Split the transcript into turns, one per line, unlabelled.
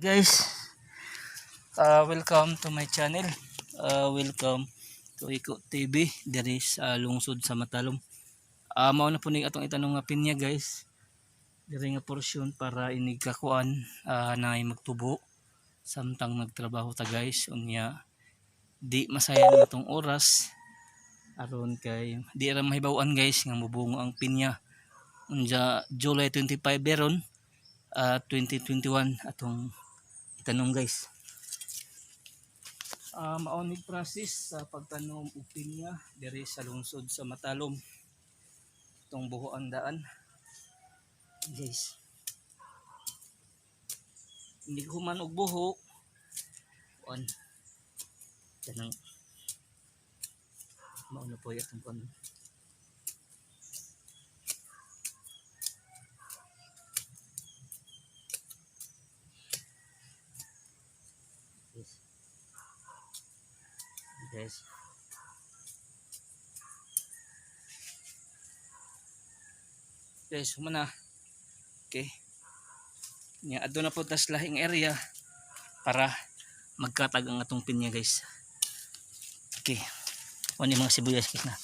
Guys, welcome to my channel. Welcome to Iko TV diri sa lungsod sa Matalom. Mao na po ni atong itanong nga pinya guys. Diri nga porsyon para inig kakuan na magtubo samtang nagtrabaho ta guys. Unya di masayang atong oras aron kay di ra mahibaw-an guys nga mubungo ang pinya. Unya July 25 beron 2021 atong tanong guys. Maonig process sa pagtanom og pinya diri sa lungsod sa Matalom. Itong buho ang daan guys. Hindi ko man og buho on tanang mao na po itong kon. Guys, humana. Okay, nya adto na po tas lahing area para magkatag ang atong pinya guys. Okay, oni mga sibuyas kit na.